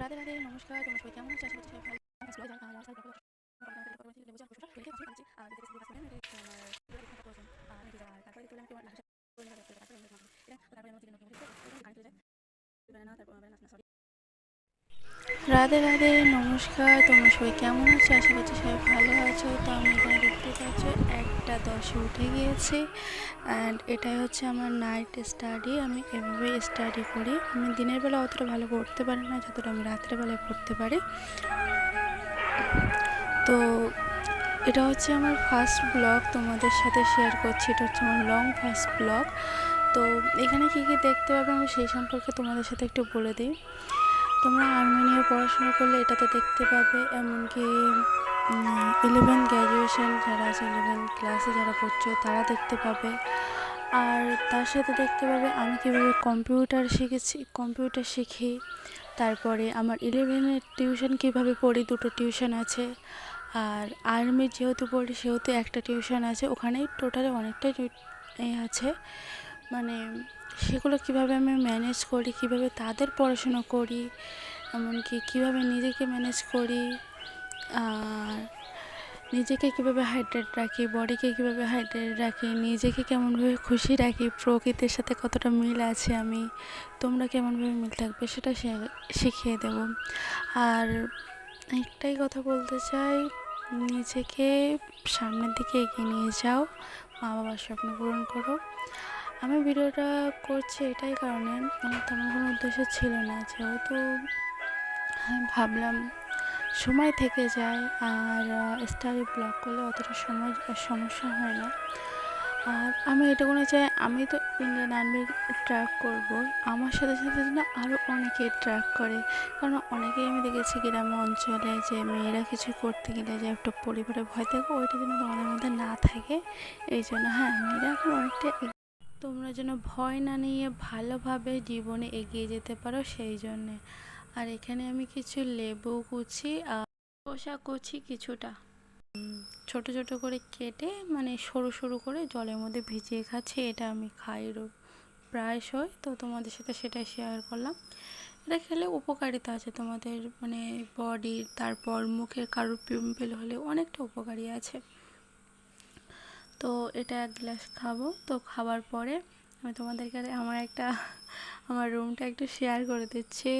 রাধে রাধে নমস্কার, তোমরা সবাই কেমন আছো? আশা করছি সবাই ভালো আছো। রাধে রাধে নমস্কার, তোমরা সবাই কেমন আছো? আশা করছি সবাই ভালো আছো। তো আমি এখানে দেখতে পাচ্ছ 1:10 উঠে গিয়েছি অ্যান্ড এটাই হচ্ছে আমার নাইট স্টাডি। আমি এভাবেই স্টাডি করি। আমি দিনের বেলা অতটা ভালো পড়তে পারি না যতটা আমি রাত্রের বেলায় পড়তে পারি। তো এটা হচ্ছে আমার ফার্স্ট ব্লগ, তোমাদের সাথে শেয়ার করছি। এটা হচ্ছে আমার লং ফার্স্ট ব্লগ। তো এখানে কী কী দেখতে পাবে আমি সেই সম্পর্কে তোমাদের সাথে একটু বলে দিই। তোমরা আর্মি নিয়ে পড়াশোনা করলে এটাতে দেখতে পাবে, এমনকি 11 গ্র্যাজুয়েশন যারা আছে, 11 ক্লাসে যারা পড়ছো তারা দেখতে পাবে। আর তার সাথে দেখতে পাবে আমি কীভাবে কম্পিউটার শিখি। তারপরে আমার 11-এর টিউশন কীভাবে পড়ি, 2টো টিউশন আছে। আর আর্মি যেহেতু পড়ি সেহেতু একটা টিউশন আছে, ওখানেই টোটালি অনেকটাই আছে। মানে সেগুলো কীভাবে আমি ম্যানেজ করি, কীভাবে তাদের পড়াশুনো করি, এমনকি কীভাবে নিজেকে ম্যানেজ করি, আর নিজেকে কীভাবে হাইড্রেট রাখি, বডিকে কীভাবে হাইড্রেট রাখি, নিজেকে কেমনভাবে খুশি রাখি, প্রকৃতির সাথে কতটা মিল আছে আমি, তোমরা কেমনভাবে মিল থাকবে সেটা শিখিয়ে দেব। আর একটাই কথা বলতে চাই, নিজেকে সামনের দিকে এগিয়ে নিয়ে যাও, মা বাবার স্বপ্ন পূরণ করো। আমি ভিডিওটা করছি এটাই কারণে, আমার তেমন কোনো উদ্দেশ্য ছিল না, যেহেতু আমি ভাবলাম সময় থেকে যায় আর স্টাডি ব্লগ করলে অতটা সমস্যা হয় না। আর আমি এটুকুনি চাই, আমি তো ইন্ডিয়ান আর্মি ট্র্যাক করব, আমার সাথে সাথে যেন আরও অনেকেই ট্র্যাক করে। কারণ অনেকেই আমি দেখেছি গ্রাম অঞ্চলে যে মেয়েরা কিছু করতে গেলে যে একটা পরিবারে ভয় থাকে, ওইটা যেন তোমাদের মধ্যে না থাকে। এই জন্য হ্যাঁ, মেয়েরা এখন অনেকটা, তোমরা যেন ভয় না নিয়ে ভালোভাবে জীবনে এগিয়ে যেতে পারো সেই জন্যে। আর এখানে আমি কিছু লেবু কুচি আর শসা কুচি কিছুটা ছোট ছোট করে কেটে, মানে সরু সরু করে জলের মধ্যে ভিজিয়ে খাচ্ছি। এটা আমি খাই প্রায়শই, তো তোমাদের সাথে সেটাই শেয়ার করলাম। এটা খেলে উপকারিতা আছে তোমাদের, মানে বডির, তারপর মুখের কারো পিম্পল হলে অনেকটা উপকারী আছে। তো এটা 1 গ্লাস খাবো। তো খাবার পরে আমি তোমাদেরকে আমার রুমটা একটু শেয়ার করে দিচ্ছি।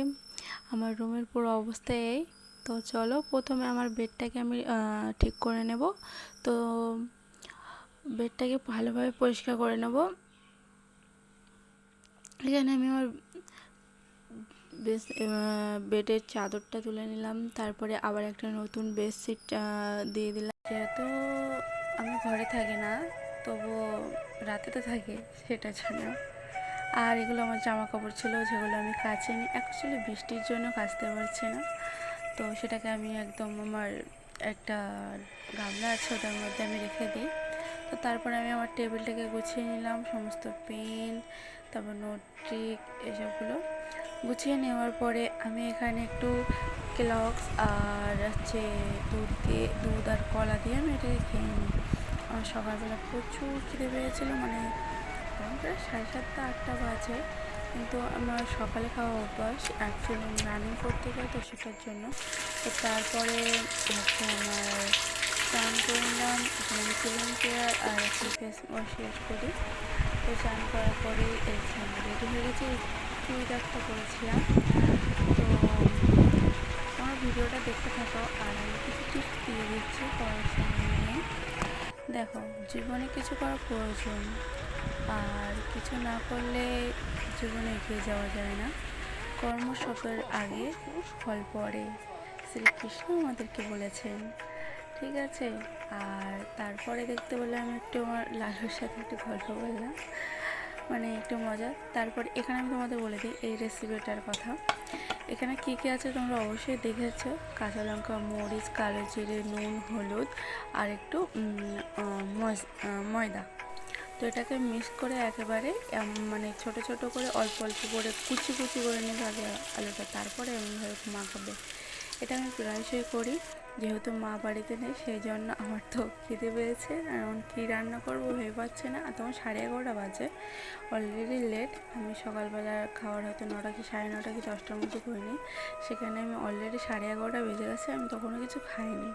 আমার রুমের পুরো অবস্থা এই। তো চলো প্রথমে আমার বেডটাকে আমি ঠিক করে নেব। তো বেডটাকে ভালোভাবে পরিষ্কার করে নেব। এখানে আমি আমার বেডের চাদরটা তুলে নিলাম, তারপরে আবার একটা নতুন বেডশিট দিয়ে দিলাম। যেহেতু আমি ঘরে থাকি না, তবুও রাতে তো থাকি, সেটা জন্য। আর এগুলো আমার জামা কাপড় ছিল যেগুলো আমি কাচিনি, অ্যাকচুয়ালি বৃষ্টির জন্য কাচতে পারছি না। তো সেটাকে আমি একদম আমার একটা গামলা আছে ওটার মধ্যে আমি রেখে দিই। তো তারপরে আমি আমার টেবিলটাকে গুছিয়ে নিলাম, সমস্ত পেন, তারপর নোট ট্রিক এসবগুলো গুছিয়ে নেওয়ার পরে আমি এখানে একটু ক্লক্স আর হচ্ছে দুধ আর কলা দিয়ে আমি এটাকে খেয়ে নিই। আমার সকালবেলা প্রচুর খিদে পেয়েছিলো, মানে প্রায় 7:30-8টা বাজে, কিন্তু আমার সকালে খাওয়া অভ্যাস, অ্যাকচুয়ালি আমি রানিং করতে যাই তো সেটার জন্য। তো তারপরে হচ্ছে আমার স্নান করে নিলাম, এখানে আমি ক্লিন কেয়ার আর একটু ফেস ওয়াশ ইউজ করি। তো স্নান করার পরে রেডি হয়ে গেছি, চুড়িদারটা করেছিলাম। তো আমার ভিডিওটা দেখতে থাকো আর আমি কিছু টিপস দিয়ে দিচ্ছি পড়াশোনা নিয়ে। দেখো, জীবনে কিছু করা প্রয়োজন, আর কিছু না করলে জীবনে এগিয়ে যাওয়া যায় না। কর্ম সফলের আগে ফল পরে, শ্রীকৃষ্ণ আমাদেরকে বলেছেন, ঠিক আছে। আর তারপরে দেখতে বলে আমি একটু আমার লালুর সাথে একটু গল্প বললাম, মানে একটু মজা। তারপরে এখানে আমি তোমাদের বলে দিই এই রেসিপিটার কথা। এখানে কী কী আছে তোমরা অবশ্যই দেখেছো, কাঁচা লঙ্কা, মরিচ, কালো জিরে, নুন, হলুদ আর একটু ময়দা। তো এটাকে মিক্স করে একেবারে মানে ছোট ছোট করে অল্প অল্প করে কুচি কুচি করে নেবে আগে আলুটা, তারপরে এমনিভাবে মাখাবে। এটা আমি প্রায়শই করি, যেহেতু মা বাড়িতে নেই সেই জন্য আমার তো খিদে পেয়েছে, এখন কী রান্না করবো ভেবে পাচ্ছি না। আর তখন 11:30 বাজে, অলরেডি লেট। আমি সকালবেলা খাওয়ার হয়তো 9টা কি 9:30 কি 10টার মধ্যে করিনি, সেখানে আমি অলরেডি 11:30 বেজে গেছে, আমি তখনও কিছু খাইনি।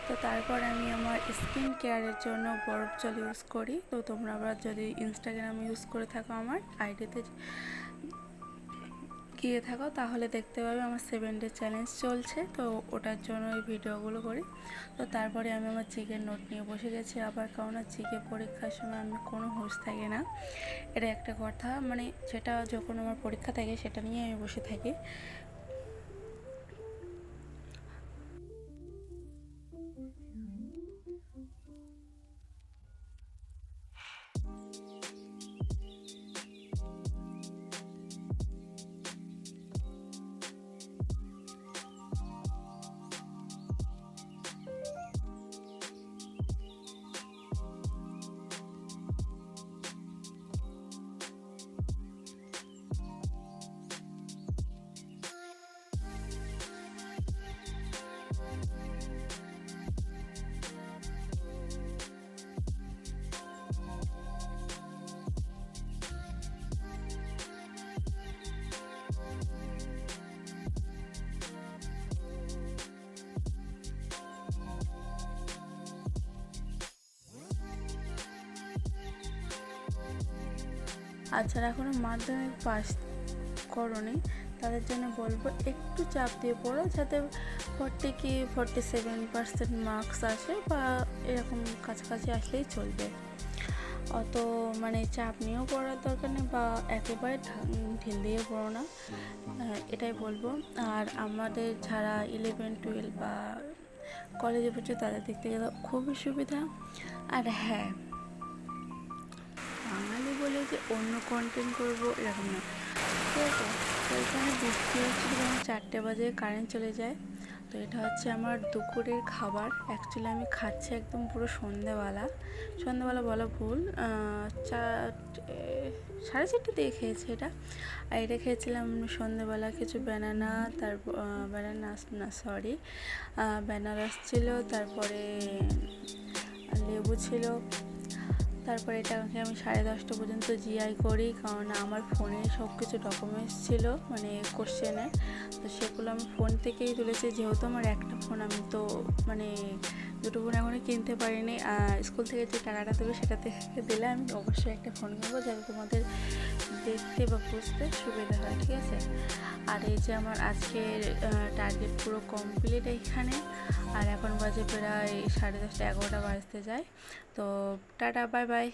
তো তারপর আমি আমার স্কিন কেয়ারের জন্য বরফ জল ইউজ করি। তো তোমরা আবার যদি ইনস্টাগ্রাম ইউজ করে থাকো আমার আইডিতে গিয়ে থাকো তাহলে দেখতে পাবে আমার 7 ডে চ্যালেঞ্জ চলছে, তো ওটার জন্য এই ভিডিওগুলো করি। তো তারপরে আমি আমার জিকের নোট নিয়ে বসে গেছি আবার, কারণ জিকে পরীক্ষার সময় আমি কোনো হুঁশ থাকে না, এটা একটা কথা। মানে সেটা যখন আমার পরীক্ষা থাকে সেটা নিয়ে আমি বসে থাকি। আর যারা এখনও মাধ্যমিক পাস করনি তাদের জন্য বলবো একটু চাপ দিয়ে পড়ো, যাতে 40 কি 47% মার্কস আসে, বা এরকম কাছাকাছি আসলেই চলবে। অত মানে চাপ নিয়েও পড়ার দরকার নেই, বা একেবারে ঢিল দিয়ে পড়ো না, এটাই বলবো। আর আমাদের যারা 11-12 বা কলেজে পড়ছে তাদের দিক থেকে তো খুবই সুবিধা। আর হ্যাঁ, বাঙালি বলে যে অন্য কন্টেন্ট করবো এরকম না, ঠিক আছে। তো এখানে বৃষ্টি হচ্ছে, যখন 4টে বাজে কারেন্ট চলে যায়। তো এটা হচ্ছে আমার দুপুরের খাবার। অ্যাকচুয়ালি আমি খাচ্ছি একদম পুরো সন্ধ্যেবেলা বলা ভুল, 4:30 দিয়ে খেয়েছি এটা। আর এটা খেয়েছিলাম সন্ধ্যেবেলা কিছু ব্যানানা, তারপর বেনারস ছিল, তারপরে লেবু ছিল। তারপরে এটাকে আমি 10:30 পর্যন্ত জিআই করি, কারণ আমার ফোনে সব কিছু ডকুমেন্টস ছিল মানে কোশ্চেনের, তো সেগুলো আমি ফোন থেকেই তুলেছি। যেহেতু আমার একটা ফোন, আমি তো মানে দুটো ফোন এখনও কিনতে পারিনি। স্কুল থেকে যে টাকাটা দেবে সেটা থেকে দিলে আমি অবশ্যই একটা ফোন কিনবো, যাতে তোমাদের দেখতে বা বুঝতে সুবিধা হয়, ঠিক আছে। আর এই যে আমার আজকের টার্গেট পুরো কমপ্লিট এইখানে। আর এখন বাজে প্রায় 10:30, 11টা বাজতে যায়। তো টাটা, বাই বাই।